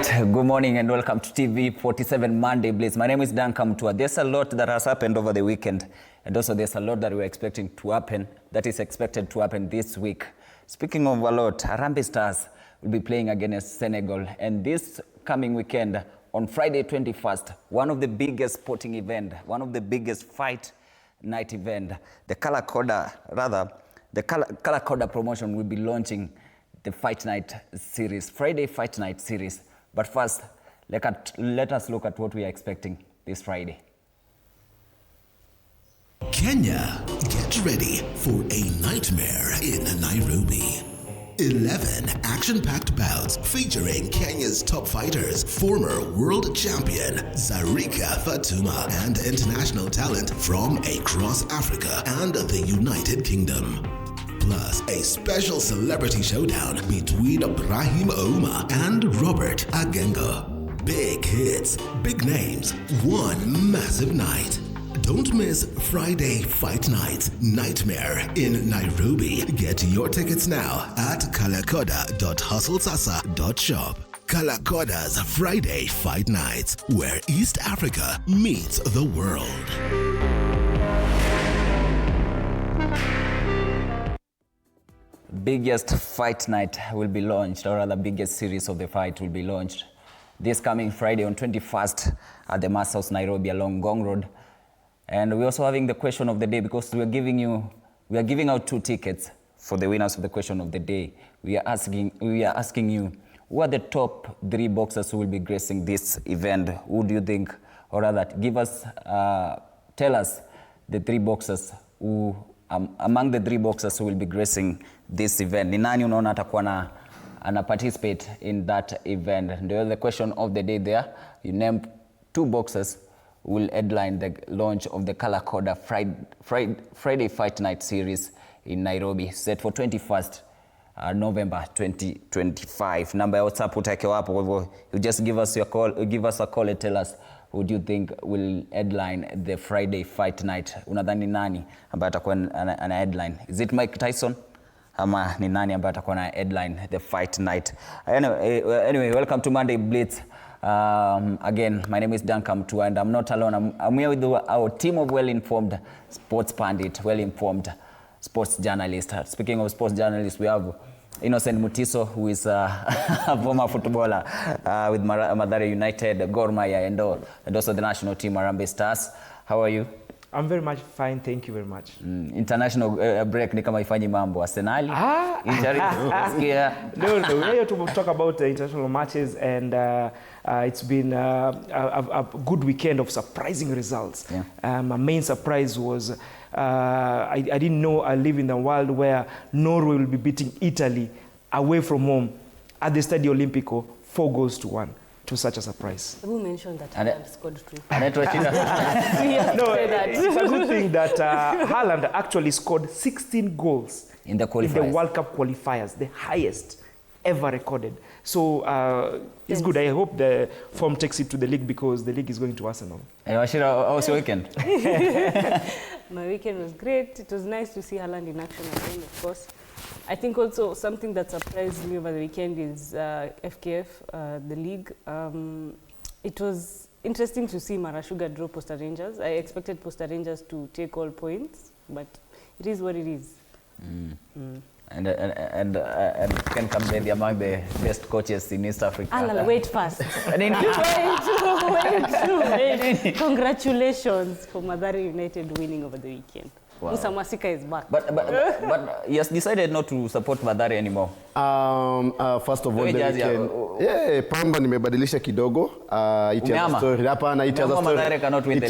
right, good morning and welcome to TV 47 Monday Blitz. My name is Duncan Mtua. There's a lot that has happened over the weekend, and also there's a lot that we're expecting to happen, that is expected to happen this week. Speaking of a lot, Harambee Stars will be playing against Senegal, and this coming weekend on Friday 21st, one of the biggest sporting event, one of the biggest fight night event, the Kalakoda promotion will be launching the Fight Night series, Friday Fight Night series. But first, let us look at what we are expecting this Friday. Kenya, get ready for a nightmare in Nairobi. 11 action-packed bouts featuring Kenya's top fighters, former world champion Zarika Fatuma, and international talent from across Africa and the United Kingdom. Plus, a special celebrity showdown between Ibrahim Ouma and Robert Agengo. Big hits, big names, one massive night. Don't miss Friday Fight Night Nightmare in Nairobi. Get your tickets now at kalakoda.hustlesasa.shop. Kalakoda's Friday Fight Nights, where East Africa meets the world. Biggest fight night will be launched, or rather biggest series of the fight will be launched this coming Friday on 21st at the Mass House, Nairobi, along Ngong Road. And we're also having the question of the day, because we are giving out 2 tickets for the winners of the question of the day. We are asking you, who are the top 3 boxers who will be gracing this event? Who do you think, or rather, tell us the 3 boxers who, among the 3 boxers who will be gracing this event. Ni nani unaona atakuwa ana participate in that event? Ndio the question of the day there. You name 2 boxers who will headline the launch of the Kalakoda Friday Fight Night series in Nairobi, set for 21st November 2025. Number ya WhatsApp utakewa hapo, kwa hivyo you just give us a call and tell us who do you think will headline the Friday Fight Night. Unadhani nani ambaye atakuwa ana headline? Is it Mike Tyson? Ama ni nani ambaye atakuwa na headline the Fight Night? Anyway, welcome to Monday Blitz. Again, my name is Duncan Mtua, and I'm not alone. I'm here with our team of well-informed sports pundit, well-informed sports journalists. Speaking of sports journalists, we have Innocent Mutiso, who is a former footballer with Mathare United, Gor Mahia, and also the national team, Harambee Stars. How are you? I'm very much fine, thank you very much. International break ni kama ifanyi mambo Arsenal. Injury. No, we're here to talk about international matches, and it's been a good weekend of surprising results. Yeah. My main surprise was I didn't know I live in a world where Norway will be beating Italy away from home at the Stadio Olimpico 4-1. To such a surprise. Who mentioned that Haaland scored 2? No, it's a good thing that Haaland actually scored 16 goals in the World Cup qualifiers, the highest ever recorded. So it's good. I hope the form takes it to the league, because the league is going to Arsenal. And Washira, how was your weekend? My weekend was great. It was nice to see Haaland in action again, of course. I think also something that surprised me over the weekend is FKF, the league. It was interesting to see Marashuga draw Posta Rangers. I expected Posta Rangers to take all points, but it is what it is. And Ken Kambedi, among the best coaches in East Africa. Wait first. Wait. Congratulations for Mathare United winning over the weekend. Wow. Musa Masika is back. But he has decided not to support Mathare anymore. First of all, the weekend, Pamba nimebadilisha kidogo. It has a story. Hapana, it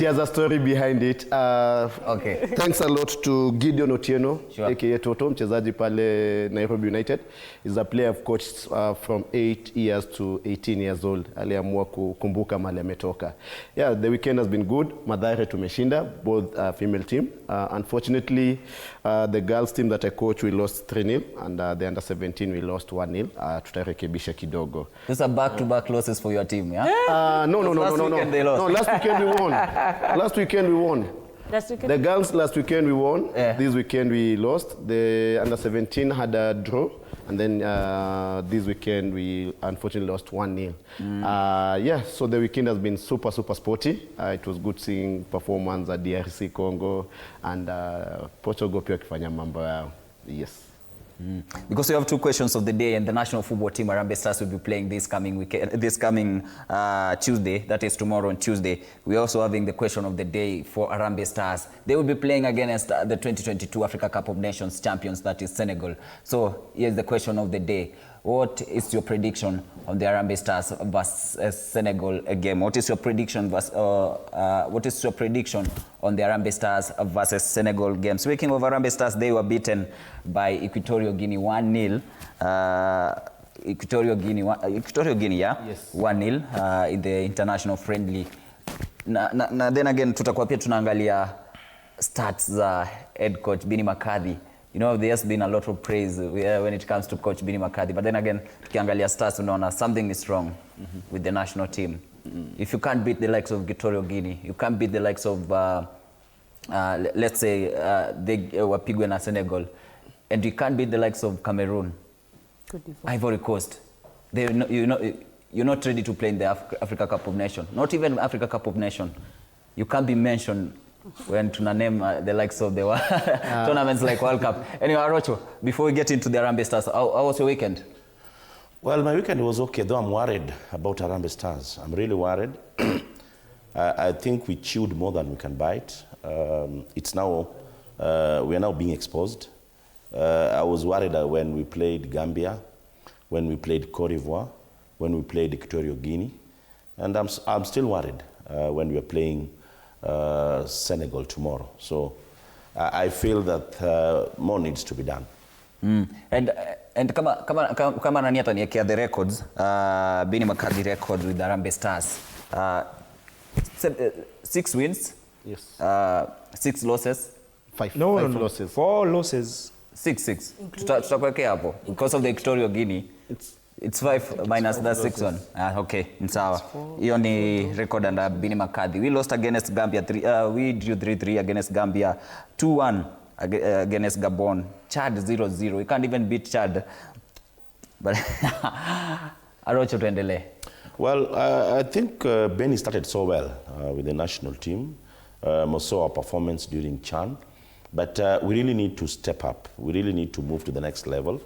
has a story behind it. Okay. Thanks a lot to Gideon Otieno, aka Toto, mchezaji pale Nairobi United. He's a player I've coached from 8 years to 18 years old. Aliamua kukumbuka mahali ametoka. Yeah, the weekend has been good. Mathare tumeshinda, both female team. Unfortunately, the girls team that I coach, we lost 3-0, and the under 17 we lost 1-0. Tutarekebisha kidogo. Those are back-to-back losses for your team, yeah? No. Last weekend they lost. No, last weekend we won. Last weekend we won. Last weekend? The girls last weekend we won. This weekend we lost. The under-17 had a draw. And then this weekend we unfortunately lost 1-0. Yeah, so the weekend has been super sporty. It was good seeing performance at DRC Congo and Portugal pia kifanya mambo yao. Yes. Because we have two questions of the day, and the national football team Harambee Stars will be playing this coming Tuesday, that is tomorrow on Tuesday. We're also having the question of the day for Harambee Stars. They will be playing against the 2022 Africa Cup of Nations champions, that is Senegal. So here's the question of the day. What is your prediction on the Harambee Stars versus Senegal game? What is your prediction on the Harambee Stars versus Senegal game? Speaking of Harambee Stars, they were beaten by Equatorial Guinea 1-0. Equatorial Guinea, yeah? Yes. 1-0 in the international friendly. Then again, tutakuwa pia tunaangalia stats za head coach Benni McCarthy. You know, there's been a lot of praise when it comes to coach Benni McCarthy. But then again, tukiangalia stats, unaona something is wrong with the national team. If you can't beat the likes of Equatorial Guinea, you can't beat the likes of, let's say, they wapigwe na Senegal, and you can't beat the likes of Cameroon, Ivory Coast. You're not ready to play in the Africa Cup of Nations. Not even Africa Cup of Nations. You can't be mentioned when tuna name the likes of the tournaments like World Cup. Anyway, Arocho, before we get into the Harambee Stars, how was your weekend? Well, my weekend was okay, though I'm worried about Harambee Stars. I'm really worried. I think we chewed more than we can bite. It's now, we are now being exposed. I was worried when we played Gambia, when we played Cote d'Ivoire, when we played Equatorial Guinea. And I'm still worried when we are playing Senegal tomorrow. So I feel that more needs to be done. And kama nani ataniekea the records, Benni McCarthy record with the Harambee Stars. 6 wins. Yes. 6 losses. 5 losses. 4 losses. 6. Tutakuwekea hapo because of the Equatorial Guinea. It's 5 minus that 6 one. Okay, sawa. Hiyo ni record under Benni McCarthy. We lost against Gambia we drew 3-3 against Gambia, 2-1 against Gabon, Chad 0-0. We can't even beat Chad. But Arocho, tuendelee. Well, I think Benni started so well with the national team. Saw our performance during CHAN. But we really need to step up. We really need to move to the next level.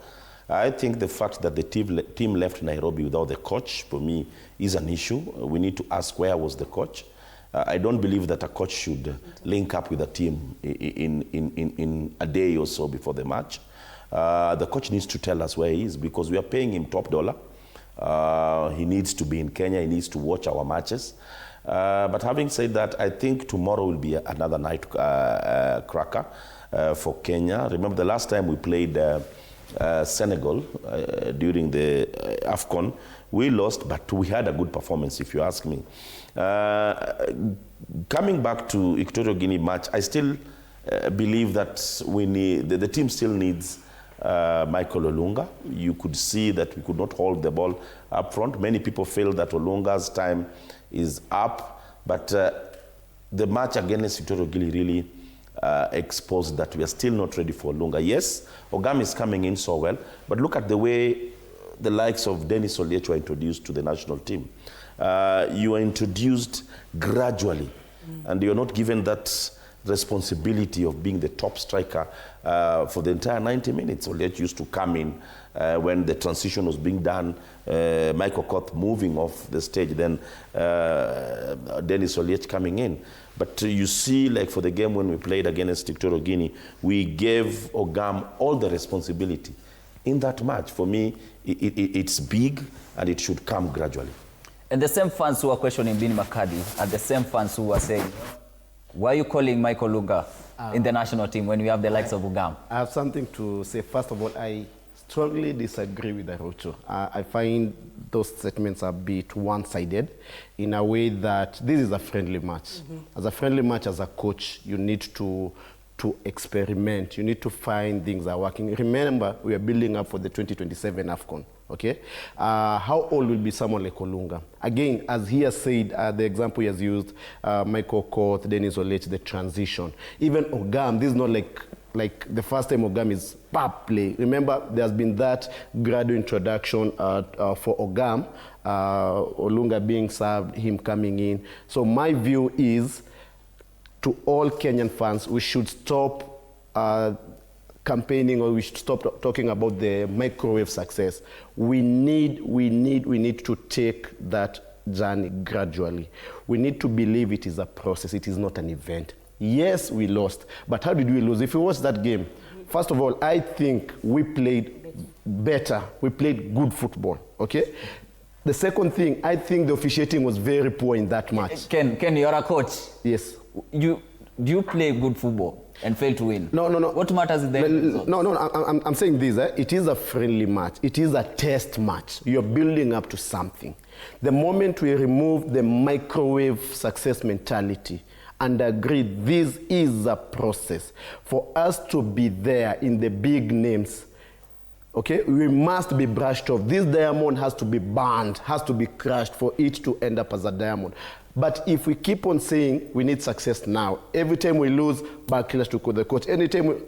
I think the fact that the team left Nairobi without the coach, for me, is an issue. We need to ask where was the coach. I don't believe that a coach should link up with a team in a day or so before the match. The coach needs to tell us where he is because we are paying him top dollar. He needs to be in Kenya. He needs to watch our matches. But having said that, I think tomorrow will be another night cracker for Kenya. Remember the last time we played Senegal during the AFCON, we lost, but we had a good performance, if you ask me. Coming back to Equatorial Guinea match, I still believe that the team still needs Michael Olunga. You could see that we could not hold the ball up front. Many people feel that Olunga's time is up, but the match against Equatorial Guinea really exposed that we are still not ready for Olunga. Yes, Ogam is coming in so well, but look at the way the likes of Dennis Oliech were introduced to the national team. You are introduced gradually, and you're not given that responsibility of being the top striker for the entire 90 minutes. Oliech used to come in when the transition was being done, Michael Koth moving off the stage, then Dennis Oliech coming in. But you see, like for the game when we played against Equatorial Guinea, we gave Ogam all the responsibility. In that match, for me, it's big and it should come gradually. And the same fans who are questioning Benni McCarthy are the same fans who are saying, why are you calling Michael Olunga in the national team when we have the likes of Ogam? I have something to say. First of all, I strongly disagree with Arocho. I find those statements are a bit one-sided in a way that this is a friendly match. As a friendly match, as a coach, you need to experiment. You need to find things that are working. Remember, we are building up for the 2027 AFCON. Okay, how old will be someone like Olunga? Again, as he has said, the example he has used, Michael Court, Dennis Olech, the transition. Even Ogam, this is not like the first time Ogam is play. Remember, there's been that gradual introduction for Ogam, Olunga being served, him coming in. So my view is, to all Kenyan fans, we should stop campaigning, or we should stop talking about the microwave success. We need to take that journey gradually. We need to believe it is a process, it is not an event. Yes, we lost, but how did we lose? If you watch that game, first of all, I think we played better. We played good football, okay? The second thing, I think the officiating was very poor in that match. Ken, you're a coach. Yes. Do you play good football and fail to win? No. What matters is the end result? No, I'm saying this. It is a friendly match. It is a test match. You're building up to something. The moment we remove the microwave success mentality and agree this is a process, for us to be there in the big names, okay, we must be brushed off. This diamond has to be burned, has to be crushed for it to end up as a diamond. But if we keep on saying we need success now, every time we lose, backlash to the coach, anytime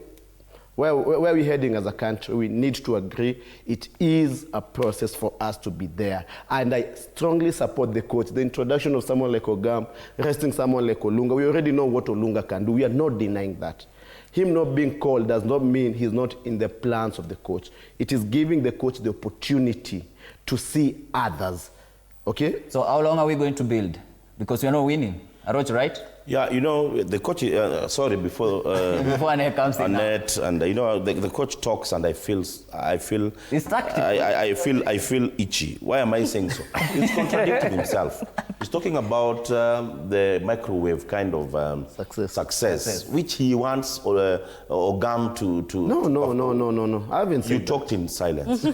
where we're heading as a country, we need to agree it is a process for us to be there. And I strongly support the coach. The introduction of someone like Ogam, resting someone like Olunga, we already know what Olunga can do. We are not denying that. Him not being called does not mean he's not in the plans of the coach. It is giving the coach the opportunity to see others. Okay? So how long are we going to build? Because we're not winning. Aroch, right? Yeah, you know, the coach, sorry, before Annette comes in Annette, and you know, the coach talks and I feel it's tactical. I feel itchy. Why am I saying so? He's contradicting himself. He's talking about the microwave kind of success, which he wants Ogam to. No. I haven't said You talked in silence. You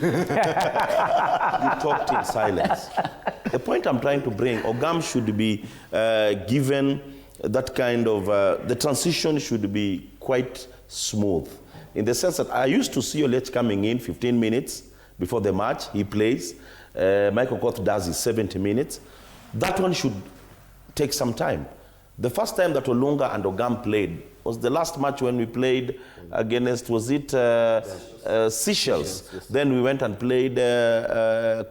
talked in silence. The point I'm trying to bring, Ogam should be given that kind of, the transition should be quite smooth. In the sense that I used to see Olech coming in 15 minutes before the match, he plays. Michael Court does his 70 minutes. That one should take some time. The first time that Olunga and Ogam played was the last match when we played against, was it Seychelles? Yes. Then we went and played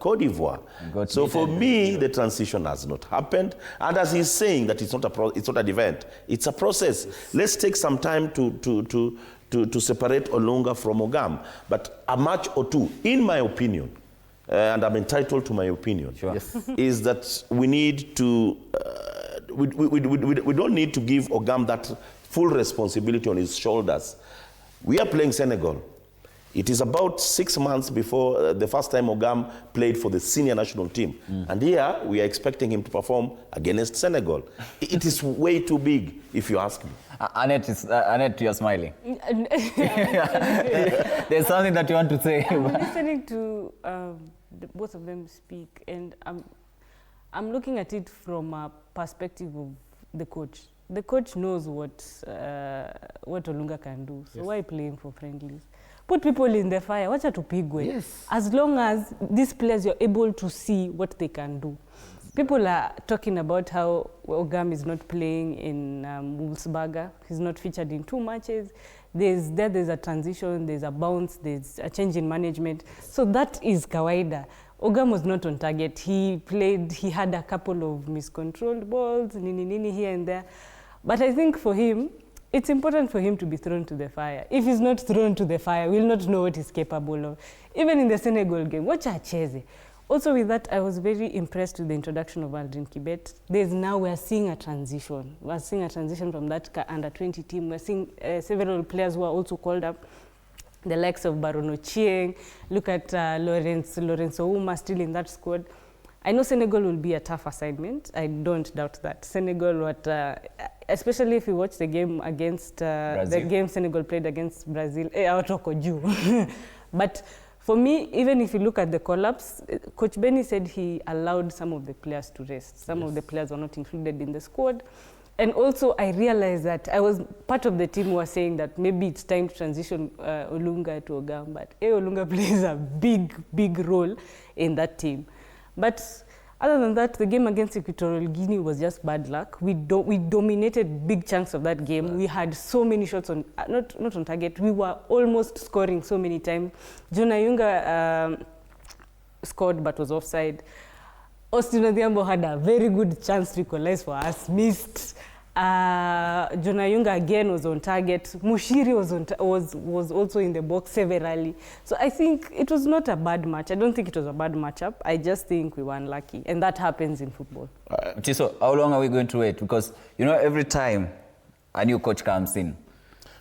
Cote d'Ivoire. So for me, the transition has not happened. And as he's saying that it's not an event, it's a process. Yes. Let's take some time to separate Olunga from Ogam. But a match or two, in my opinion, and I'm entitled to my opinion, sure. Yes. is that we need to, we don't need to give Ogam that full responsibility on his shoulders. We are playing Senegal. It is about 6 months before the first time Ogam played for the senior national team. And here, we are expecting him to perform against Senegal. It is way too big, if you ask me. Annette, you're smiling. There's something that you want to say. I'm listening to both of them speak, and I'm looking at it from a perspective of the coach. The coach knows what Olunga can do. So yes. Why playing for friendlies? Put people in the fire. Wacha tupigwe. Yes. As long as these players, you're able to see what they can do. People are talking about how Ogam is not playing in Wolfsburger. He's not featured in 2 matches. There's a transition, there's a bounce, there's a change in management. So that is kawaida. Ogam was not on target. He had a couple of miscontrolled balls, nini here and there. But I think for him, it's important for him to be thrown to the fire. If he's not thrown to the fire, we'll not know what he's capable of. Even in the Senegal game, watch Acheze. Also with that, I was very impressed with the introduction of Aldrin Kibet. We're seeing a transition. We're seeing a transition from that under-20 team. We're seeing several players who are also called up. The likes of Baron Ochieng. Look at Lorenzo Uma still in that squad. I know Senegal will be a tough assignment. I don't doubt that. Senegal, especially if you watch the game against the game Senegal played against Brazil, But for me, even if you look at the collapse, Coach Benni said he allowed some of the players to rest. Some of the players were not included in the squad. And also, I realized that I was part of the team who was saying that maybe it's time to transition Olunga to Ogam, but Olunga plays a big role in that team. But other than that, the game against Equatorial Guinea was just bad luck. We dominated big chunks of that game. Right. We had so many shots on, not on target. We were almost scoring so many times. John Ayunga scored but was offside. Austin Odhiambo had a very good chance to equalize for us, missed. John Ayunga again was on target. Mushiri was also in the box severally. So I think it was not a bad match. I don't think it was a bad matchup. I just think we were unlucky, and that happens in football. So how long are we going to wait? Because, you know, every time a new coach comes in,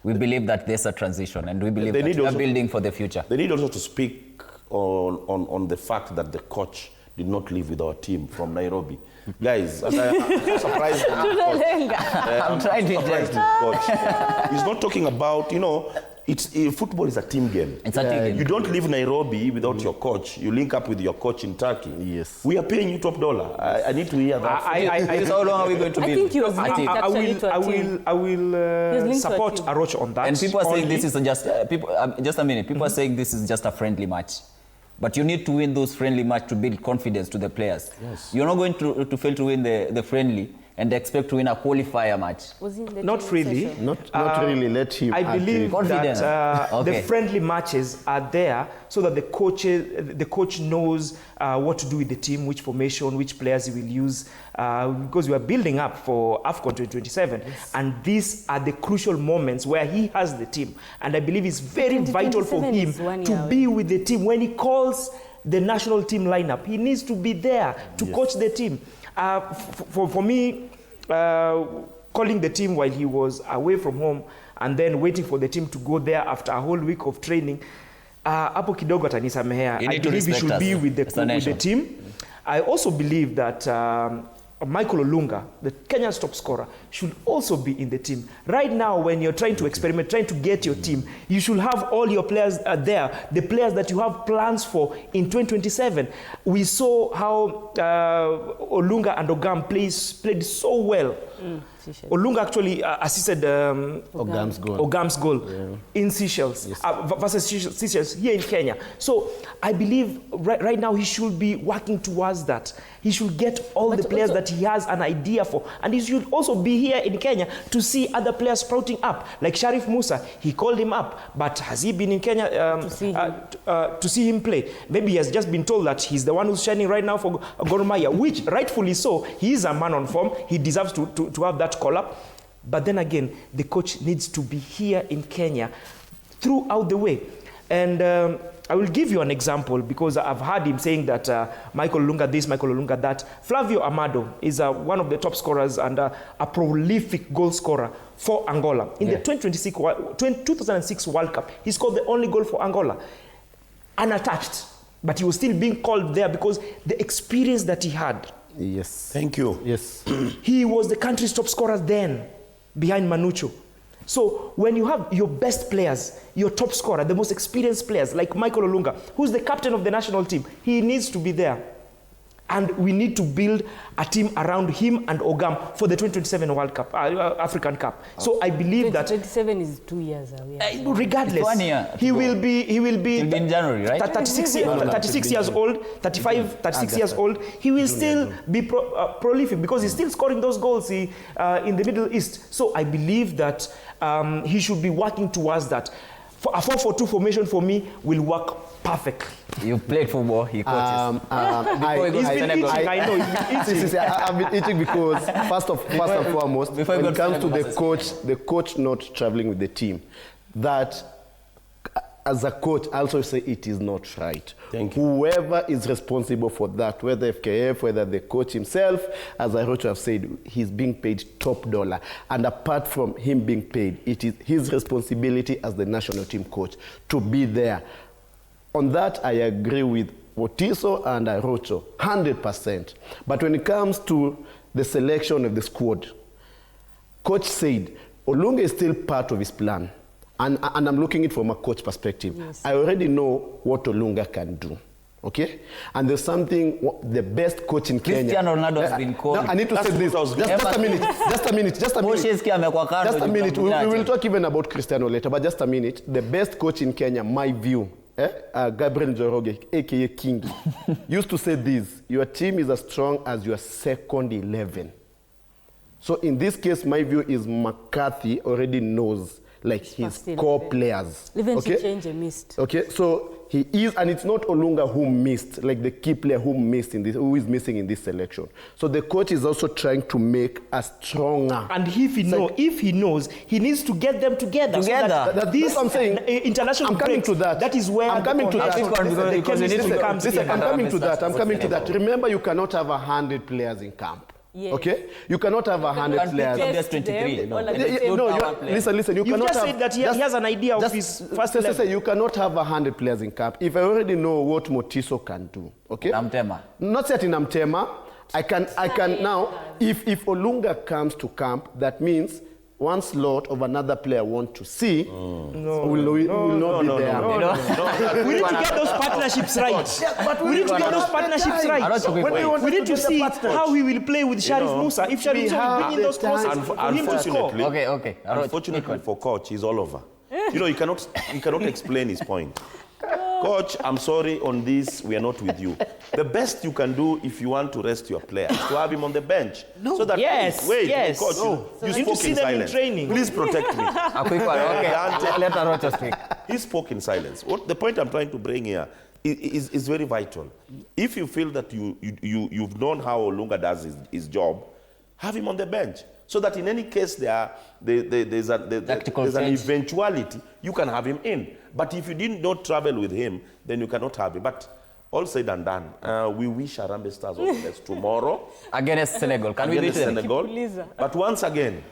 we believe that there's a transition, and we believe that we are building for the future. They need also to speak on the fact that the coach did not leave with our team from Nairobi. Guys, I'm surprised. I'm trying to interject. He's not talking about, you know, football is a team game. It's a team game. You don't leave Nairobi without your coach. You link up with your coach in Turkey. Yes. We are paying you top dollar. I need to hear that. How long are we going to be? I think he was linked actually to a team. I will support Arocho on that. And people are saying this is just just a minute. People are saying this is just a friendly match. But you need to win those friendly matches to build confidence to the players. Yes. You're not going to fail to win the friendly and expect to win a qualifier match. Not really. Not really. Let him. I believe that okay. The friendly matches are there so that the coach knows what to do with the team, which formation, which players he will use, because we are building up for AFCON 2027, yes. And these are the crucial moments where he has the team, and I believe it's very vital for him to be with the team when he calls the national team lineup. He needs to be there to coach the team. For me, calling the team while he was away from home and then waiting for the team to go there after a whole week of training, hapo kidogo atanisamehea. I believe he should be with the team. I also believe that Michael Olunga, the Kenya's top scorer, should also be in the team. Right now, when you're trying to experiment, trying to get your team, you should have all your players there, the players that you have plans for in 2027. We saw how Olunga and Ogam played so well. Olunga actually assisted Ogam's goal in Seychelles, yes. Versus Seychelles here in Kenya. So I believe right now he should be working towards that. He should get all the players that he has an idea for. And he should also be here in Kenya to see other players sprouting up. Like Sharif Musa, he called him up. But has he been in Kenya to see him play? Maybe he has just been told that he's the one who's shining right now for Gor Mahia, which rightfully so. He is a man on form. He deserves to have that call up. But then again, the coach needs to be here in Kenya throughout the way. And I will give you an example because I've heard him saying that Michael Olunga this, Michael Olunga that. Flavio Amado is one of the top scorers and a prolific goal scorer for Angola. In the 2006 World Cup, he scored the only goal for Angola. Unattached, but he was still being called there because the experience that he had. Yes. Thank you. Yes. He was the country's top scorer then, behind Manucho. So when you have your best players, your top scorer, the most experienced players, like Michael Olunga, who's the captain of the national team, he needs to be there. And we need to build a team around him and Ogam for the 2027 World Cup, African Cup. So I believe that 2027 is 2 years away. Regardless, it's 1 year he will be in January, right? 36 years old, 36 years old. He will still be prolific because he's still scoring those goals in the Middle East. So I believe that he should be working towards that. A 4-4-2 formation for me will work perfectly. You played football, he coaches. He's been itching, I know, he's been itching. I've been itching because first and foremost, when it comes to the coach not traveling with the team, that as a coach, I also say it is not right. Thank you. Whoever is responsible for that, whether FKF, whether the coach himself, as I wrote, have said, he's being paid top dollar. And apart from him being paid, it is his responsibility as the national team coach to be there. On that, I agree with Otiso and Arocho, 100%. But when it comes to the selection of the squad, coach said, Olunga is still part of his plan. And I'm looking at it from a coach perspective. Yes. I already know what Olunga can do. Okay, and there's something the best coach in Kenya. Cristiano Ronaldo has been called. No, I need to say this. Just a minute. We will talk even about Cristiano later, but just a minute. The best coach in Kenya, my view, Gabriel Njoroge, aka King, used to say this: your team is as strong as your second 11. So in this case, my view is McCarthy already knows like his core players. Even to change a missed. Okay, so he is, and it's not Olunga who missed, like the key player who is missing in this selection. So the coach is also trying to make a stronger. And if he knows, he needs to get them together. So that's what I'm saying. International I'm coming breaks, to that. That is where I'm coming to that. I'm coming to that. I'm coming to that. Remember, you cannot have 100 players in camp. Yes. Okay, you cannot have 100 players. Just 23. Listen. You cannot just have. Said that he has an idea of his first level. You cannot have 100 players in camp. If I already know what Motiso can do, okay. Namtema. Not set in Namtema. I can now. If Olunga comes to camp, that means one slot of another player want to see will not be there. We need to get those partnerships right. We need to get those partnerships right. We need to see how he will play with Sharif Musa. If Sharif Musa will bring in those crosses for him to score. Okay. Unfortunately for coach, he's all over. You cannot explain his point. Coach, I'm sorry, on this, we are not with you. The best you can do if you want to rest your player is to have him on the bench. No. So that Coach, you spoke in silence. Please protect me. Let Arocha speak. He spoke in silence. The point I'm trying to bring here is very vital. If you feel that you've known how Olunga does his job, have him on the bench. So that in any case there's an eventuality, you can have him in. But if you did not travel with him, then you cannot have him. But all said and done, we wish Harambee Stars all the best tomorrow. Against Senegal. Can we beat Senegal? But once again,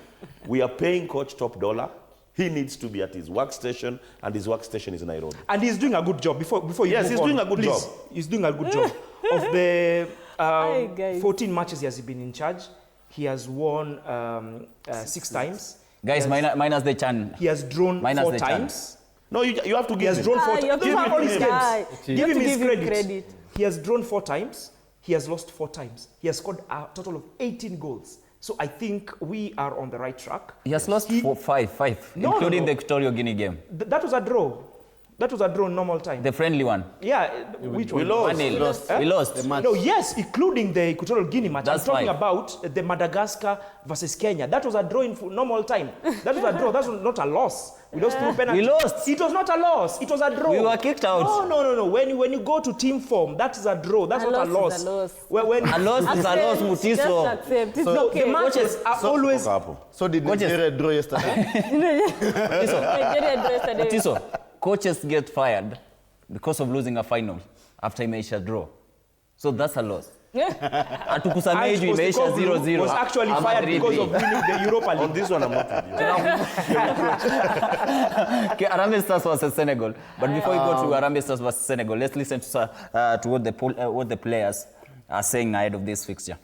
we are paying Coach top dollar. He needs to be at his workstation, and his workstation is Nairobi. And he's doing a good job. Before you yes, he's doing a good job. He's doing a good job. Of the 14 matches he has been in charge, he has won 6 times. Guys, minus the chan. He has drawn 4 times. No, you have to give him. He has drawn 4 times. Those are all his games. Give him his credit. He has drawn 4 times. He has lost 4 times. He has scored a total of 18 goals. So I think we are on the right track. He has lost 5, including the Equatorial Guinea game. That was a draw. That was a draw in normal time. The friendly one. Yeah, which one? We lost. No, yes, including the Equatorial Guinea match. That's I'm talking about the Madagascar versus Kenya. That was a draw in normal time. That was a draw. That was not a loss. We lost through penalty. We lost. It was not a loss. It was a draw. We were kicked out. No. When you go to team form, that is a draw. That's not a loss. A loss. A loss is a loss, Mutiso. Just accept. It's okay. The matches are always... So did Nigeria draw yesterday? Mutiso, coaches get fired because of losing a final after imeisha draw. So that's a loss. Atukusamee juu imeisha 0-0. Was actually fired because of winning the Europa League. On this one, I'm not with you. Okay, Harambee Stars versus Senegal. But before we go to Harambee Stars versus Senegal, let's listen to what the players are saying ahead of this fixture.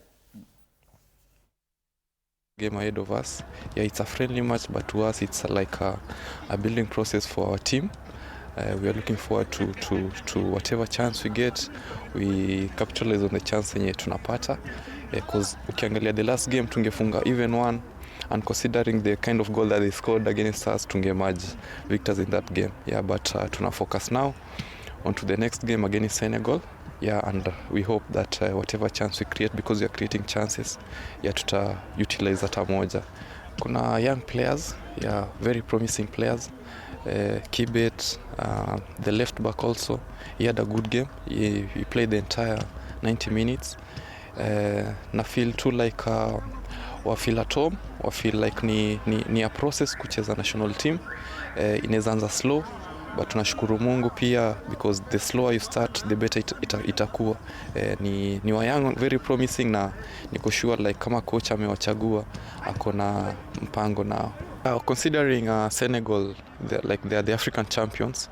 Game ahead of us. Yeah, it's a friendly match, but to us it's like a building process for our team. We are looking forward to whatever chance we get. We capitalize on the chance yenye tunapata. Because ukiangalia the last game tungefunga even one, and considering the kind of goal that they scored against us, tungeemerge victors in that game. Yeah, but tuna focus now onto the next game against Senegal. Yeah, and we hope that whatever chance we create, because we are creating chances, yeah, tuta utilize hata moja. Kuna young players, yeah, very promising players. Kibet, the left back also, he had a good game. He played the entire 90 minutes. Na feel too like wafeel at home, wafeel like ni a process kucheza national team. Inaweza anza slow, but tunashukuru Mungu pia, because the slower you start, the better itakuwa. Ni wa young, very promising, na niko sure like kama coach amewachagua akona mpango nao. Considering Senegal, they are the African champions,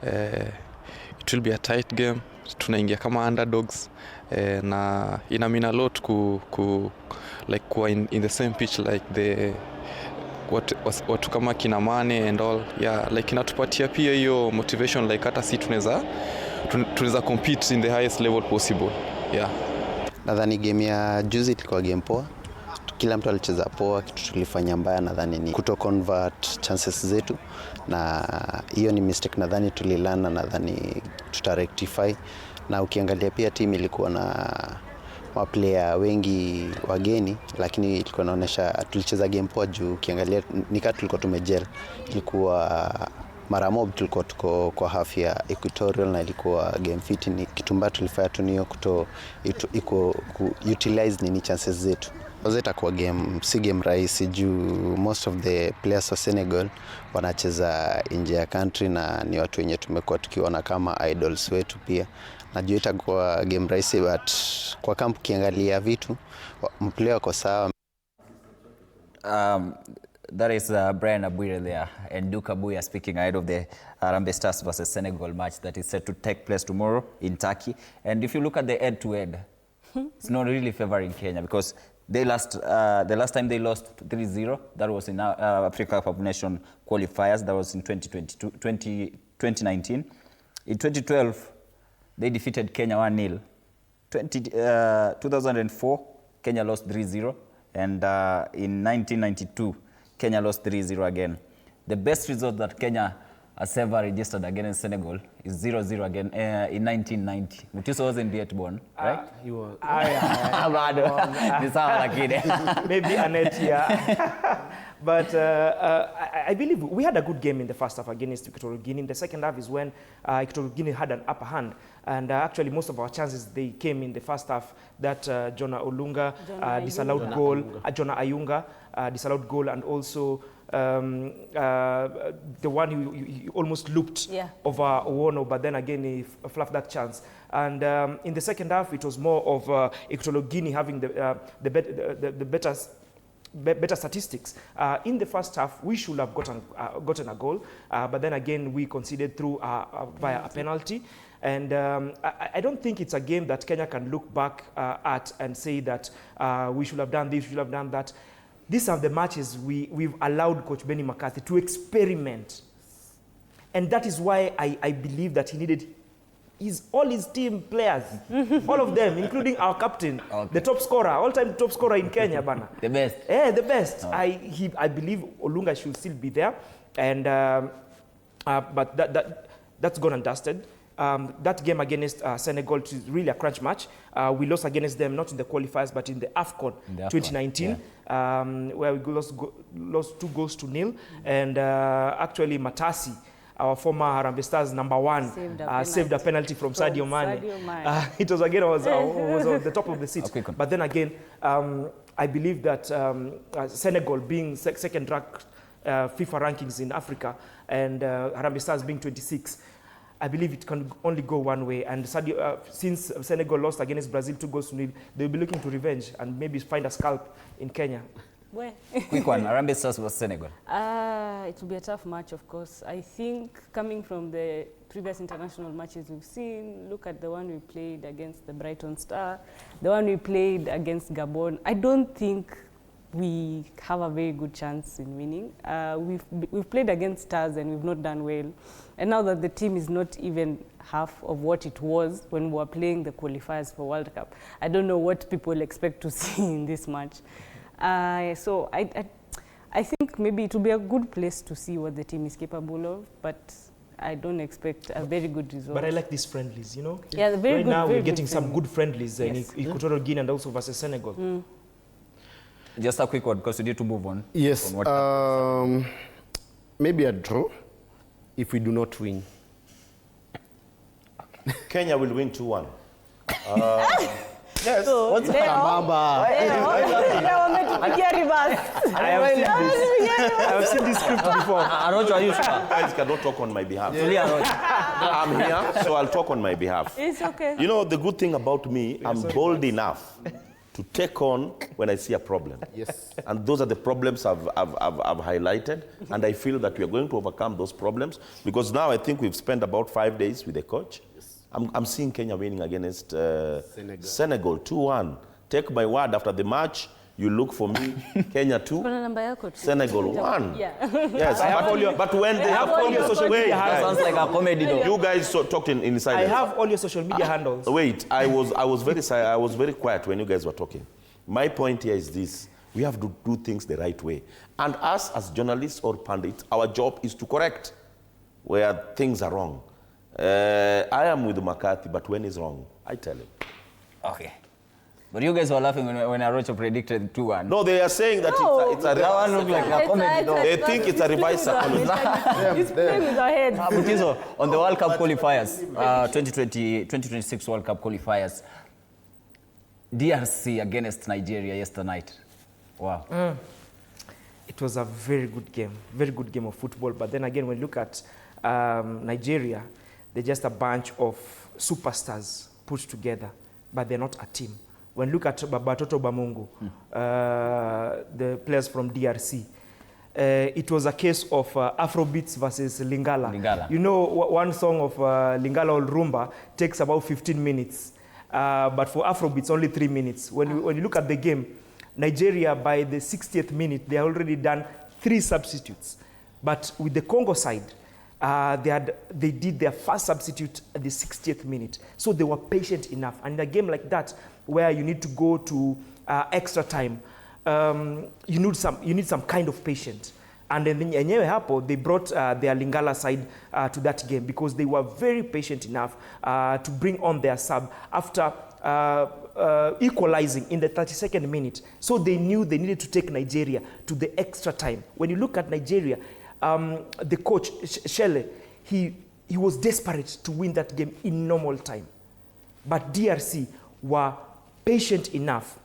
it will be a tight game. Tunaingia kama underdogs, na ina mean a lot like kuwa in the same pitch like watu kama kina Mane and all. Yeah, like inatupatia pia hiyo motivation, like hata si tunaweza tunaweza compete in the highest level possible. Yeah. Nadhani game ya juzi ilikuwa game poa. Kila mtu alicheza poa. Kitu tulifanya mbaya nadhani ni kuto convert chances zetu, na hiyo ni mistake nadhani tulilana, nadhani tutarectify. Na ukiangalia pia team ilikuwa na maplayer wengi wageni, lakini ilikuwa inaonyesha tulicheza game poa juu ukiangalia nika tulikuwa tumejel. Ilikuwa mara mob tulikuwa tuko kwa half ya Equatorial na ilikuwa game fit. Ni kitu mbaya tulifanya tu niyo utilize nini chances zetu. Itakuwa game, si game rahisi juu most of the players wa Senegal wanacheza nje ya country na ni watu wenye tumekuwa tukiona kama idols wetu pia. Najua itakuwa game rahisi, but kwa camp kiangalia vitu mplayer wako sawa. That is Brian Abuire there and Duke Abuya speaking ahead of the Harambee Stars versus Senegal match that is set to take place tomorrow in Turkey. And if you look at the head-to-head, it's not really favoring Kenya because they the last time they lost 3-0, that was in Africa Cup of Nations qualifiers. That was in 2019. In 2012, they defeated Kenya 1-0. 2004, Kenya lost 3-0. And in 1992, Kenya lost 3-0 again. The best result that Kenya has ever registered against Senegal is 0-0 again in 1990. Mutiso wasn't yet born, right? He was. Maybe Annette, yeah. But I believe we had a good game in the first half against Equatorial Guinea. In the second half is when Equatorial Guinea had an upper hand. And actually most of our chances, they came in the first half. That Jonah Olunga disallowed goal, Jonah Ayunga disallowed goal, and also the one who almost looked over Owono, but then again he fluffed that chance. And in the second half, it was more of Equatorial Guinea having the better statistics. In the first half, we should have gotten a goal, but then again we conceded through via a penalty. And I don't think it's a game that Kenya can look back at and say that we should have done this, we should have done that. These are the matches we've allowed Coach Benni McCarthy to experiment. And that is why I believe that he needed all his team players, all of them, including our captain, the top scorer, all-time top scorer in Kenya, Bana. The best. Yeah, the best. I believe Olunga should still be there, and but that's gone and dusted. That game against Senegal is really a crunch match. We lost against them, not in the qualifiers, but in the AFCON 2019, where we lost 2-0. And actually, Matasi, our former Harambee Stars #1, saved a penalty from Sadio Mane. It was again was on the top of the seat. But then again, I believe that Senegal being second-ranked FIFA rankings in Africa and Harambee Stars being 26, I believe it can only go one way. And since Senegal lost against Brazil 2-0, they'll be looking to revenge and maybe find a scalp in Kenya. Where? Quick one, Harambee Stars versus Senegal. It will be a tough match, of course. I think coming from the previous international matches we've seen, look at the one we played against the Brighton Star, the one we played against Gabon. I don't think we have a very good chance in winning. We've played against Stars and we've not done well. And now that the team is not even half of what it was when we were playing the qualifiers for World Cup, I don't know what people expect to see in this match. So I think maybe it will be a good place to see what the team is capable of, but I don't expect a very good result. But I like these friendlies, you know? Yeah, very right good. Now very we're getting some good friendlies in Equatorial Guinea and also versus Senegal. Just a quick one, because we need to move on. Yes, maybe a draw if we do not win. Kenya will win 2-1. Yes. So, what's BAMBA? I have seen this script before. Arojo, are you sure? Guys cannot talk on my behalf. Yeah. I'm here, so I'll talk on my behalf. It's okay. You know, the good thing about me, I'm bold enough to take on when I see a problem. Yes. And those are the problems I've highlighted, and I feel that we are going to overcome those problems, because now I think we've spent about 5 days with the coach. I'm seeing Kenya winning against Senegal 2-1. Take my word, after the match, You look for me, Kenya 2, Kuna namba yako tu. Senegal 1. Yeah. Yes, but when they have all your social media Sounds like a comedy though. you guys talked in I silence. have all your social media handles. Wait, I was very quiet when you guys were talking. My point here is this: we have to do things the right way, and us as journalists or pundits, our job is to correct where things are wrong. I am with McCarthy, but when he's wrong, I tell him. Okay. But you guys were laughing when Arocho predicted 2-1. No, they are saying that it's a That one looked like a comedy though. They think it's a revised psychology. It's playing with our heads. Mutizo, on the World Cup qualifiers, 2026 World Cup qualifiers, DRC against Nigeria yesterday night. Wow. It was a very good game of football. But then again, when you look at Nigeria, they're just a bunch of superstars put together, but they're not a team. When you look at Batoto Bamungu, the players from DRC, it was a case of Afrobeats versus Lingala. You know, one song of Lingala or Rumba takes about 15 minutes, but for Afrobeats, only 3 minutes. When you look at the game, Nigeria, by the 60th minute, they already done 3 substitutes. But with the Congo side, they did their first substitute at the 60th minute. So they were patient enough. And in a game like that, where you need to go to extra time, you need some kind of patience. And then they brought their Lingala side to that game because they were very patient enough to bring on their sub after equalizing in the 32nd minute. So they knew they needed to take Nigeria to the extra time. When you look at Nigeria, the coach, Shele, he was desperate to win that game in normal time. But DRC were patient enough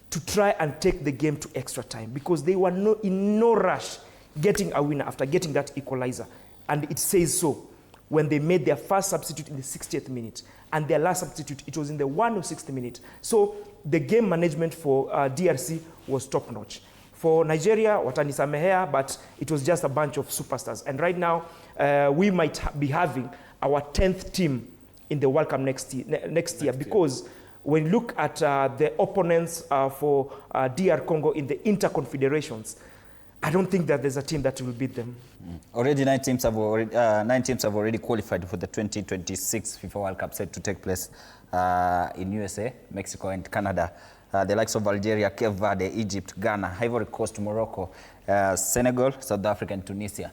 to try and take the game to extra time because they were in no rush getting a winner after getting that equalizer. And it says so when they made their first substitute in the 60th minute and their last substitute, it was in the 106th minute. So the game management for DRC was top-notch. For Nigeria, watanisamehea, but it was just a bunch of superstars. And right now, we might be having our 10th team in the World Cup next year because when you look at the opponents for DR Congo in the interconfederations, I don't think that there's a team that will beat them. Already 9 teams have already qualified for the 2026 FIFA World Cup set to take place in USA, Mexico, and Canada. The likes of Algeria, Cape Verde, Egypt, Ghana, Ivory Coast, Morocco, Senegal, South Africa, and Tunisia.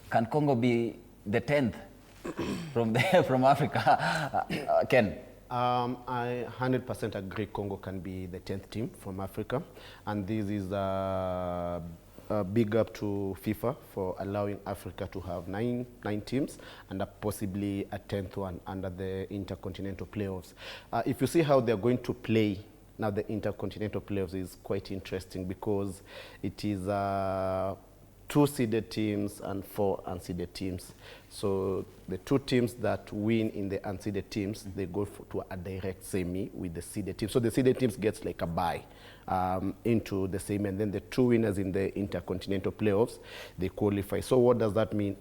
Can Congo be the 10th from Africa? Ken? I 100% agree Congo can be the 10th team from Africa. And this is a big up to FIFA for allowing Africa to have nine teams and possibly a 10th one under the intercontinental playoffs. If you see how they're going to play now, the intercontinental playoffs is quite interesting because it is 2 seeded teams and 4 unseeded teams. So the 2 teams that win in the unseeded teams, they go to a direct semi with the seeded teams. So the seeded teams gets like a bye into the semi, and then the 2 winners in the intercontinental playoffs, they qualify. So what does that mean?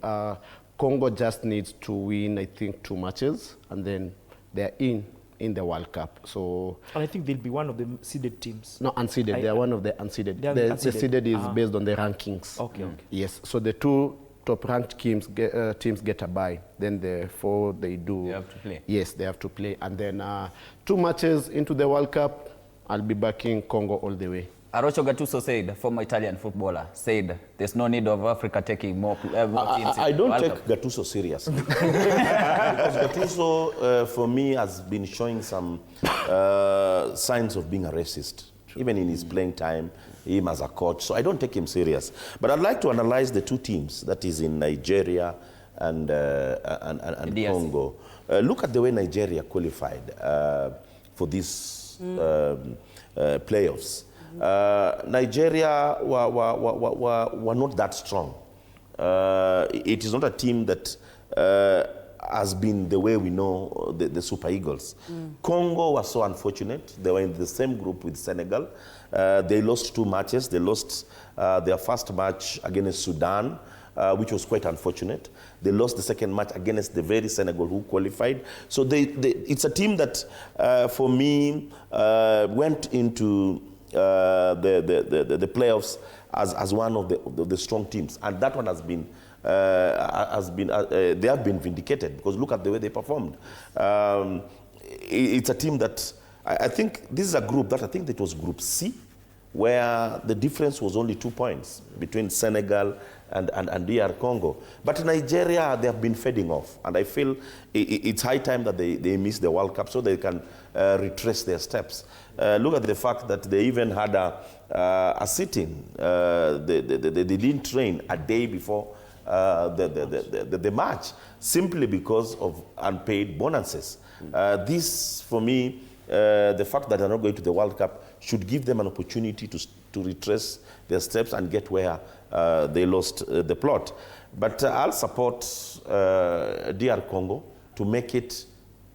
Congo just needs to win, I think, 2 matches, and then they're in the World Cup. So, and I think they'll be one of the seeded teams. No, unseeded. They are one of the unseeded. The seeded is based on the rankings. Okay. Yes. So the 2 top-ranked teams get a bye. Then the 4 they do. They have to play. Yes, they have to play. And then 2 matches into the World Cup, I'll be backing Congo all the way. Arocho Gattuso said, former Italian footballer, said there's no need of Africa taking more teams. I don't take Gattuso seriously. Because Gattuso, for me, has been showing some signs of being a racist, even in his playing time, him as a coach. So I don't take him serious. But I'd like to analyze the 2 teams, that is in Nigeria and Congo. Look at the way Nigeria qualified for these playoffs. Nigeria were not that strong. It is not a team that has been the way we know the Super Eagles. Congo was so unfortunate. They were in the same group with Senegal. They lost 2 matches. They lost their first match against Sudan, which was quite unfortunate. They lost the second match against the very Senegal who qualified. So it's a team that, for me, went into the playoffs as one of the strong teams, and that one has been they have been vindicated, because look at the way they performed. It's a team that I think this is a group that I think it was Group C, where the difference was only 2 points between Senegal and DR Congo. But Nigeria, they have been fading off, and I feel it's high time that they miss the World Cup so they can retrace their steps. Look at the fact that they even had a sit-in. They didn't train a day before the match, simply because of unpaid bonuses. This, for me, the fact that they're not going to the World Cup should give them an opportunity to retrace their steps and get where they lost the plot. But I'll support DR Congo to make it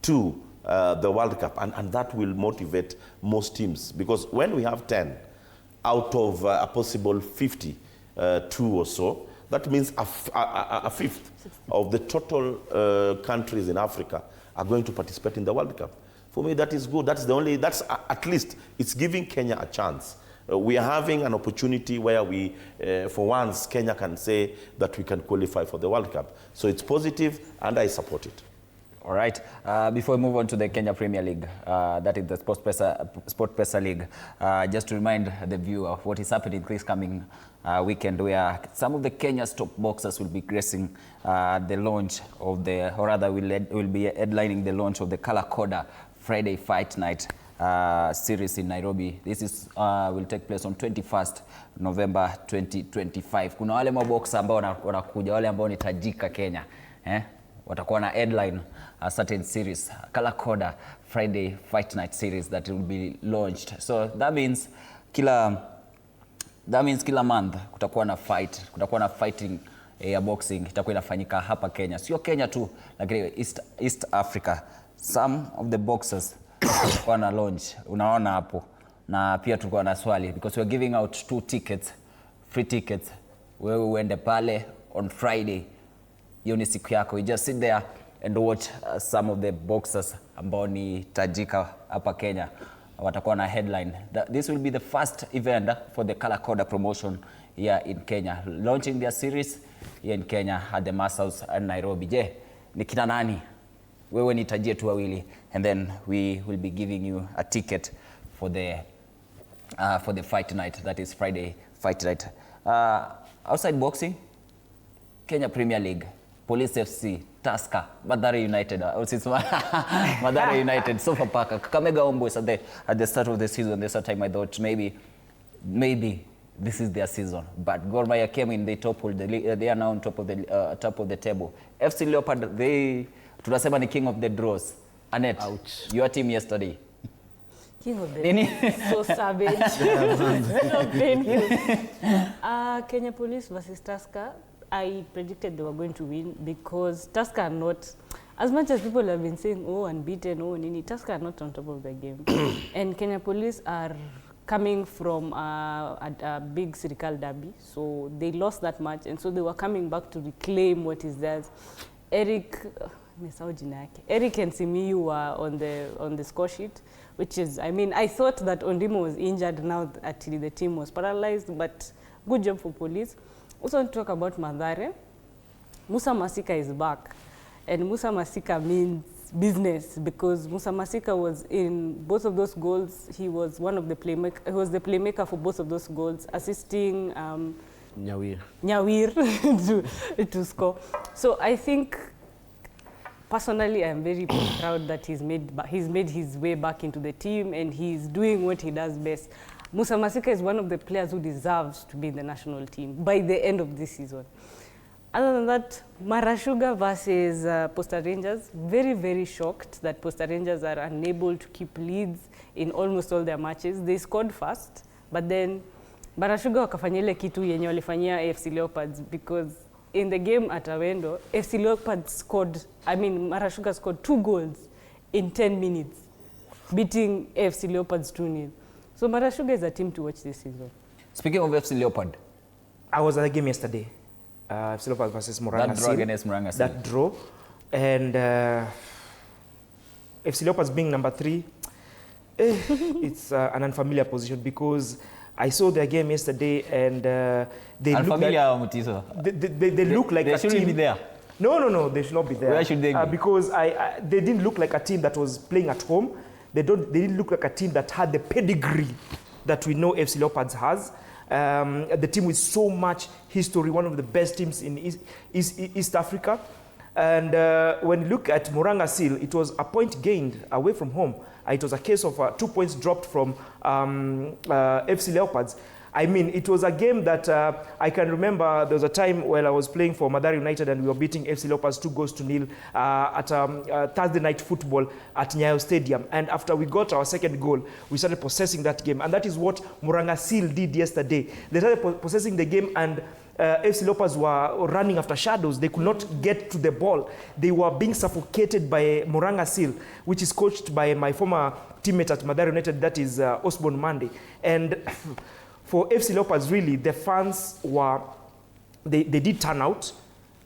to the World Cup, and that will motivate most teams, because when we have 10 out of a possible 52 or so, that means a fifth of the total countries in Africa are going to participate in the World Cup. For me, that is good. That's at least, it's giving Kenya a chance. We are having an opportunity where we, for once, Kenya can say that we can qualify for the World Cup. So it's positive, and I support it. All right. Before we move on to the Kenya Premier League, that is the SportPesa League, just to remind the viewer of what is happening this coming weekend, where some of the Kenya's top boxers will be gracing the launch of or rather will be headlining the launch of the Kalakoda Friday Fight Night series in Nairobi. This will take place on 21st November 2025. Kuna wale maboxer ambao wanakuja, wale ambao ni tajika Kenya, watakuwa na headline a certain series, Kalakoda Friday Fight Night series that will be launched. So that means kila month kutakuwa na fighting ya boxing itakuwa inafanyika hapa Kenya. Sio Kenya tu, lakini East Africa. Some of the boxers wana launch, unaona hapo. Na pia tulikuwa na swali, because we're giving out 2 tickets, free tickets. Wewe uende pale on Friday, hiyo ni siku yako. You just sit there and watch some of the boxers ambao ni tajika hapa Kenya watakuwa na headline. This will be the first event for the Kalakoda promotion here in Kenya, launching their series here in Kenya at the Mass House in Nairobi. Je, ni kina nani? Wewe nitajie tu wawili, and then we will be giving you a ticket for the fight night, that is Friday Fight Night. Outside boxing, Kenya Premier League, Police FC, Tusker, Mathare United, Mathare United, Sofapaka, Kakamega Homeboys at the start of the season. There's a time I thought maybe this is their season, but Gor Mahia came in, they toppled they are now on top of the table. FC Leopard, tunasema ni king of the draws. Annette, ouch. Your team yesterday. King of the so savage. So painful. Kenya Police versus Tusker. I predicted they were going to win, because Tusker are not, as much as people have been saying, oh, unbeaten, oh, nini, Tusker are not on top of the game. And Kenya Police are coming from a big Senegal derby, so they lost that match, and so they were coming back to reclaim what is theirs. Eric and Simiyu were on the score sheet, which is, I mean, I thought that Ondimo was injured, now actually the team was paralyzed, but good job for Police. Also want to talk about Mathare. Musa Masika is back, and Musa Masika means business, because Musa Masika was in both of those goals. He was one of the playmaker. He was the playmaker for both of those goals, assisting Nyawir to score. So I think, personally, I'm very proud that he's made his way back into the team, and he's doing what he does best. Musa Masika is one of the players who deserves to be in the national team by the end of this season. Other than that, Marashuga versus Posta Rangers, very, very shocked that Posta Rangers are unable to keep leads in almost all their matches. They scored fast, but then Marashuga wakafanya ile kitu yenye walifanyia AFC Leopards, because in the game at Awendo, AFC Leopards Marashuga scored 2 goals in 10 minutes, beating AFC Leopards 2-0. So Marashuga is a team to watch this season. Speaking of FC Leopard, I was at the game yesterday. FC Leopard versus Moranga. That draw against Moranga. That draw. And FC Leopards being number 3, It's an unfamiliar position because I saw their game yesterday and they Unfamiliar, look Mutiso. like, they look like They a shouldn't team. be there. No, they should not be there. Where should they be? Because they didn't look like a team that was playing at home. They didn't look like a team that had the pedigree that we know FC Leopards has. The team with so much history, one of the best teams in East Africa. And when you look at Moranga Seal, it was a point gained away from home. It was a case of 2 points dropped from FC Leopards. I mean, it was a game that I can remember there was a time when I was playing for Mathare United and we were beating FC Leopards 2-0 at Thursday night football at Nyayo Stadium. And after we got our second goal, we started possessing that game. And that is what Moranga Seal did yesterday. They started possessing the game and FC Leopards were running after shadows. They could not get to the ball. They were being suffocated by Moranga Seal, which is coached by my former teammate at Mathare United, that is Osborne Mande. And for FC Leopards, really, the fans were, they did turn out,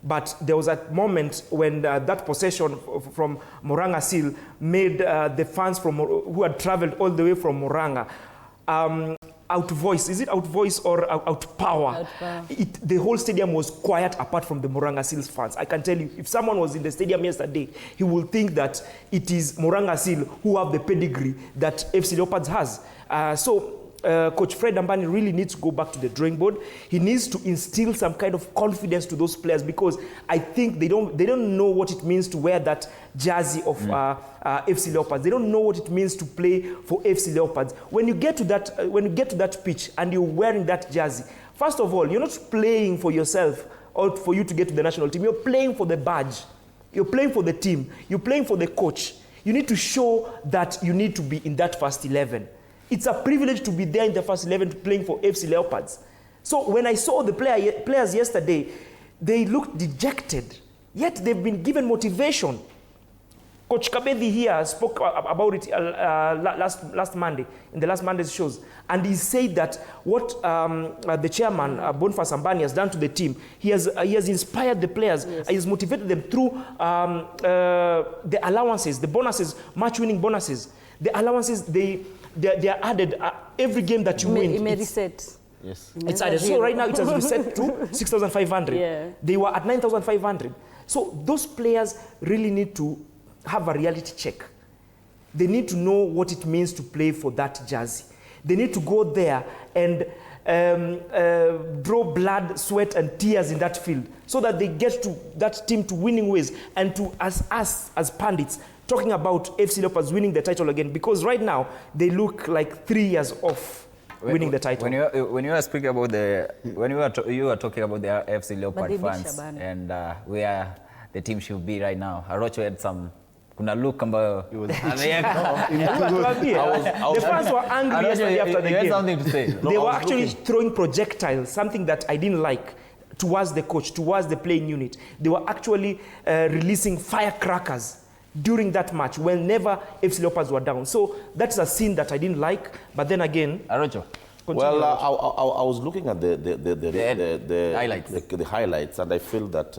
but there was a moment when that possession from Moranga Seal made the fans who had traveled all the way from Moranga outvoice. Is it outvoice or outpower? The whole stadium was quiet apart from the Moranga Seals fans. I can tell you, if someone was in the stadium yesterday, he will think that it is Moranga Seal who have the pedigree that FC Leopards has. Coach Fred Ambani really needs to go back to the drawing board. He needs to instill some kind of confidence to those players because I think they don't know what it means to wear that jersey of FC Leopards. They don't know what it means to play for FC Leopards. When you get to that pitch and you're wearing that jersey, first of all, you're not playing for yourself or for you to get to the national team. You're playing for the badge. You're playing for the team. You're playing for the coach. You need to show that you need to be in that first 11. It's a privilege to be there in the first 11 playing for FC Leopards. So when I saw the players yesterday, they looked dejected, yet they've been given motivation. Coach Kabedi here spoke about it last Monday, in the last Monday's shows, and he said that what the chairman, Boniface Ambani, has done to the team, he has inspired the players, he has motivated them through the allowances, the bonuses, match-winning bonuses. The allowances, they are added every game that you win. It may reset. Yes. It's added. So right now it has reset to 6,500. Yeah. They were at 9,500. So those players really need to have a reality check. They need to know what it means to play for that jersey. They need to go there and draw blood, sweat, and tears in that field so that they get to that team to winning ways and to us as pundits talking about FC Leopards winning the title again, because right now they look like 3 years off winning the title. When you were speaking about you were talking about the FC Leopard fans and where the team should be right now. Arocho had some kuna look ambayo the fans were angry yesterday after the game. Something to say. They were actually throwing projectiles, something that I didn't like, towards the coach, towards the playing unit. They were actually releasing firecrackers during that match whenever FC Leopards were down. So that's a scene that I didn't like. But then again, Arocho. Well, I was looking at the highlights. The highlights, and I feel that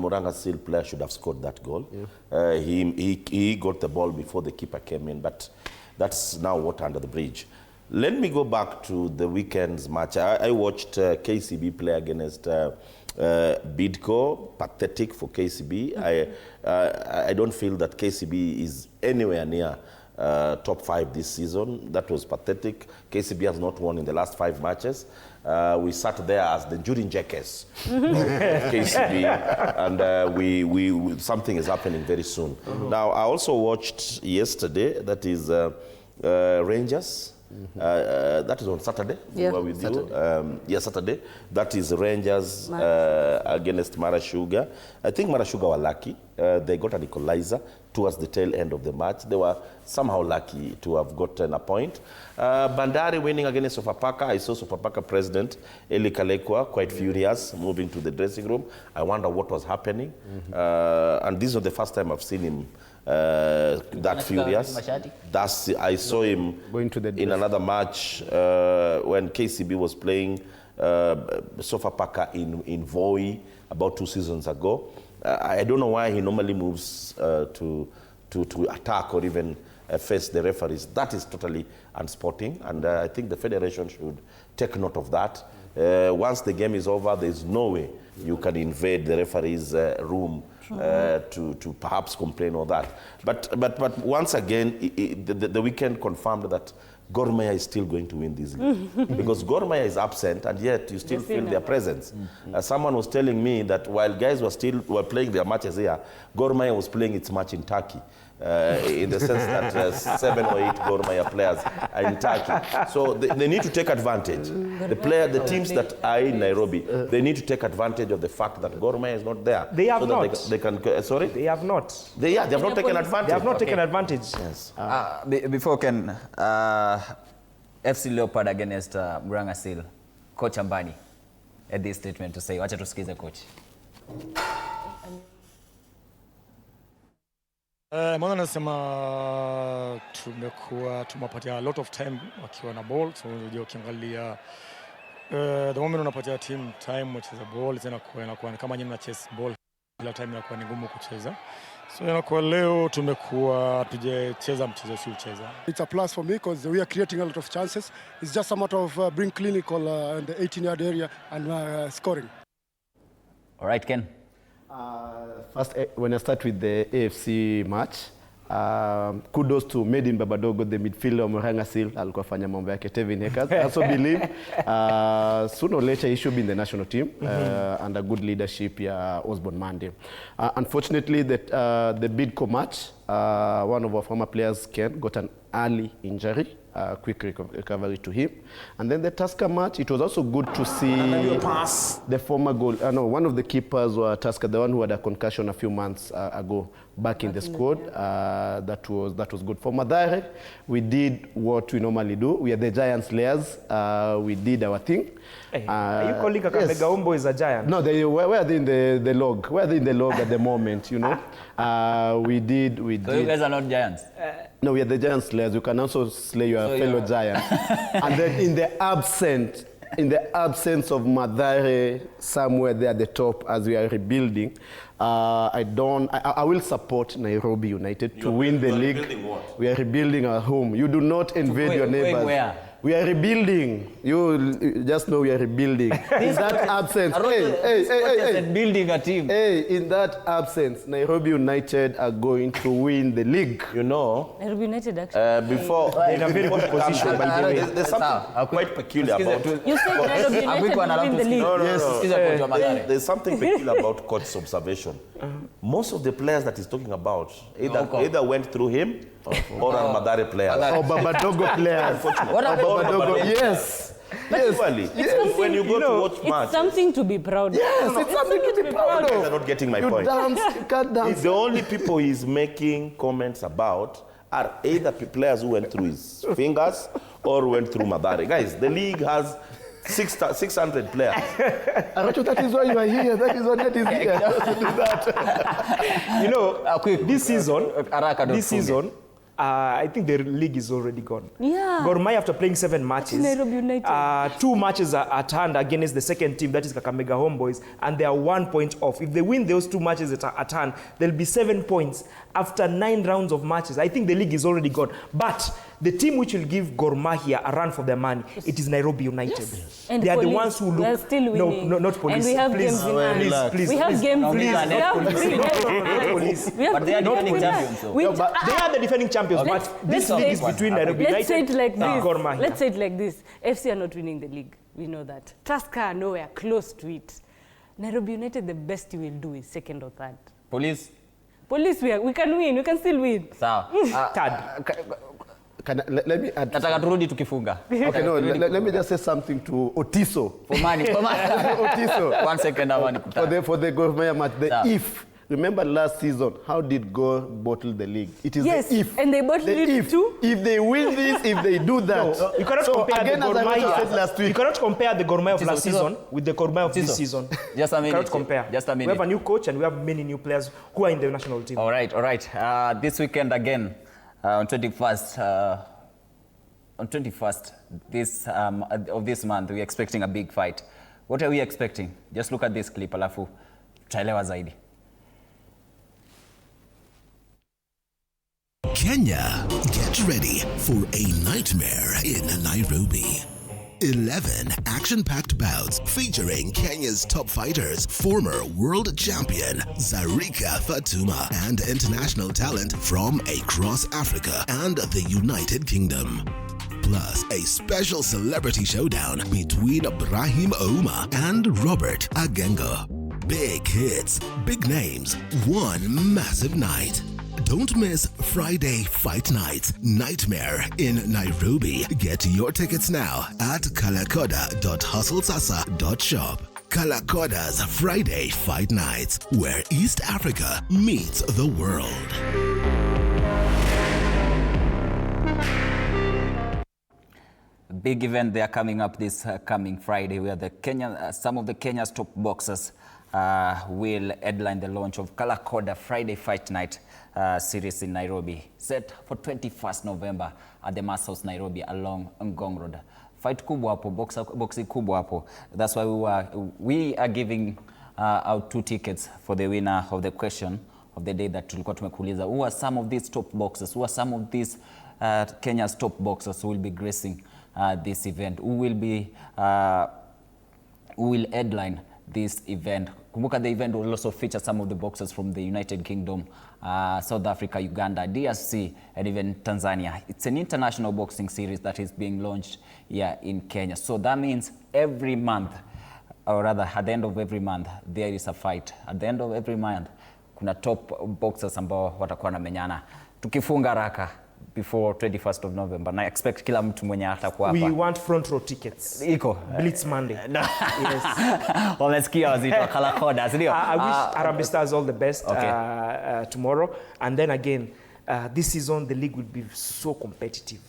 Moranga Seal player should have scored that goal. Yeah. He got the ball before the keeper came in, but that's now water under the bridge. Let me go back to the weekend's match. I watched KCB play against Bidco. Pathetic for KCB. I don't feel that KCB is anywhere near top 5 this season. That was pathetic. KCB has not won in the last 5 matches. We sat there as the Judin Jackets of KCB, and we something is happening very soon. Now, I also watched yesterday, that is Rangers. That is on Saturday. Yeah. We were with you. Saturday. That is Rangers against Mara Sugar. I think Mara Sugar were lucky. They got an equalizer towards the tail end of the match. They were somehow lucky to have gotten a point. Bandari winning against Sofapaka. I saw Sofapaka president Eli Kalekwa quite furious, moving to the dressing room. I wonder what was happening. And this is not the first time I've seen him that furious. I saw him going to in another match when KCB was playing Sofapaka in Voi about 2 seasons ago. I don't know why he normally moves to attack or even face the referees. That is totally unsporting, and I think the federation should take note of that. Once the game is over, there's no way you can invade the referee's room to perhaps complain or that. But once again, the weekend confirmed that Gor Mahia is still going to win this league. Because Gor Mahia is absent, and yet you still feel their presence. Someone was telling me that while guys were playing their matches here, Gor Mahia was playing its match in Turkey. In the sense that 7 or 8 Gor Mahia players are in Turkey. So they need to take advantage. The teams that are in Nairobi, they need to take advantage of the fact that Gor Mahia is not there. They have not. They can, sorry? They have not. They have not taken advantage. They have not taken advantage. Yes. Before Ken, FC Leopard against Murang'a Seal, Coach Ambani had this statement to say. Wacha tusikize coach. Mwana nasema tumepatia a lot of time wakiwa na ball, so unajua ukiangalia the moment unapatia team time wacheza ball inakuwa kama nyinyi mna chase ball kila time inakuwa ni ngumu kucheza. So inakuwa leo tumekuwa tujecheza mchezo si ucheza. It's a plus for me because we are creating a lot of chances. It's just a matter of being clinical in the 18-yard area and scoring. All right, Ken. First, when I start with the AFC match, kudos to Made in Babadogo, the midfielder of Murang'a Seal, alikuwa fanya mambo yake, Tevin Akers. I also believe sooner or later he should be in the national team under good leadership ya Osborne Mande. Unfortunately, the Bidco match, one of our former players, Ken, got an early injury. Quick recovery to him. And then the Tusker match, it was also good to see the former goal. One of the keepers were Tusker, the one who had a concussion a few months ago, back in the squad. That was good. For Mathare, we did what we normally do. We are the giant slayers. We did our thing. Hey, are you calling Kakamega Homeboys a giant? No, where are they in the log? Where are they in the log at the moment, you know? We did. So you guys are not giants? No, we are the giant slayers. You can also slay your fellow giant. And then in the absence of Mathare somewhere there at the top as we are rebuilding, I will support Nairobi United to win the league. We are rebuilding our home. You do not invade your neighbors. Where? We are rebuilding. You just know we are rebuilding. In that absence, building a team. In that absence, Nairobi United are going to win the league. You know, Nairobi United actually. They're in a very good position, by the way. There's something quite peculiar about. You said Nairobi United will win the league. No. There's something peculiar about Coach's observation. Most of the players that he's talking about either went through him or are Mathare players. Or Babadogo players. What about Babadogo? Yes. When you go to watch match, it's something to be proud of. Yes, it's something to be proud of. You're not getting my point. You can't dance. The only people he's making comments about are either players who went through his fingers or went through Mathare. Guys, the league has 600 players. Aracho, that is why you are here. That is why Net is here. To do that. You know, this season, I think the league is already gone. Yeah. Gor Mahia, after playing 7 matches, Nairobi United. 2 matches are at hand against the second team, that is Kakamega Homeboys, and they are 1 point off. If they win those 2 matches at hand, there'll be 7 points after 9 rounds of matches. I think the league is already gone. But the team which will give Gor Mahia a run for their money, it is Nairobi United. Yes. And they are police, the ones who look. They are still winning. No, not police. And we have games in hand. Please. We have games in hand. Police. But they are defending champions. They are the defending champions, but this league is between Nairobi United and Gor Mahia. Let's say it like this. FC are not winning the league. We know that. Tusker are nowhere close to it. Nairobi United, the best you will do is second or third. Police, we can win. We can still win. sawa. Let me add. Nataka turudi tukifunga. Okay, no, let me just say something to Otiso. For money. Otiso. 1 second, I want to for the Gor Mahia match, if. Remember last season, how did Gor bottle the league? It is the if. And they bottled it too. If they win this, if they do that. No, you cannot compare again, the Gor Mahia. Last week. You cannot compare the Gor Mahia of last season with the Gor Mahia of this season. Just a minute. You cannot compare. Just a minute. We have a new coach and we have many new players who are in the national team. All right. This weekend again, on 21st, of this month, we're expecting a big fight. What are we expecting? Just look at this clip, alafu tutaelewa zaidi. Kenya, get ready for a nightmare in Nairobi. 11 action-packed bouts featuring Kenya's top fighters, former world champion Zarika Fatuma, and international talent from across Africa and the United Kingdom. Plus, a special celebrity showdown between Brahim Ouma and Robert Agengo. Big hits, big names, one massive night. Don't miss Friday Fight Night Nightmare in Nairobi. Get your tickets now at kalakoda.hustlesasa.shop. Kalakoda's Friday Fight Nights, where East Africa meets the world. Big event they are coming up this coming Friday, where the some of the Kenya's top boxers will headline the launch of Kalakoda Friday Fight Night series in Nairobi, set for 21st November at the Mass Nairobi along Ngong Road. Fight kubwa hapo, boxing kubwa hapo. That's why we are giving out 2 tickets for the winner of the question of the day that tulikuwa tumekuuliza. Who are some of these top boxers? Who are some of these Kenya's top boxers who will be gracing this event? Who will headline this event? Kumbuka, the event will also feature some of the boxers from the United Kingdom, South Africa, Uganda, DRC, and even Tanzania. It's an international boxing series that is being launched here in Kenya. So that means every month, or rather at the end of every month, there is a fight. At the end of every month, kuna top boxers ambao watakuwa na menyana. Tukifunga raka before 21st of November. Na expect kila mtu mwenye atakuwa hapa. We want front row tickets. Iko. Blitz Monday. Yes. Wamesikia wazito Kalakoda, ndio. I wish Harambee Stars all the best tomorrow. And then again, this season the league will be so competitive.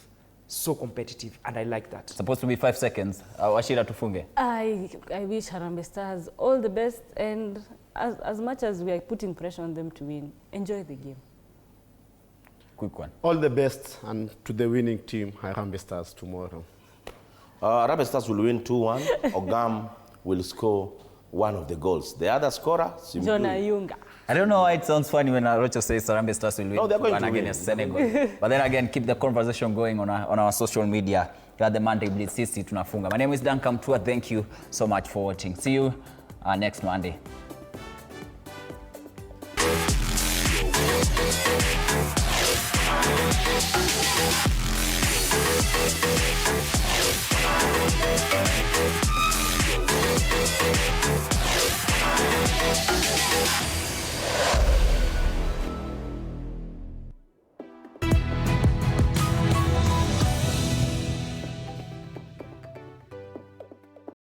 So competitive, and I like that. Supposed to be 5 seconds. Washira tufunge. I wish Harambee Stars all the best, and as much as we are putting pressure on them to win, enjoy the game. Quick one. All the best, and to the winning team, Harambee Stars tomorrow. Harambee Stars will win 2-1. Ogam will score one of the goals. The other scorer, Jonah Yunga. I don't know why it sounds funny when Rocho says Harambee Stars will win. No, they're going to win against Senegal. But then again, keep the conversation going on our social media. You are the Monday Blitz. Sisi tunafunga. My name is Dan Kamtua. Thank you so much for watching. See you next Monday.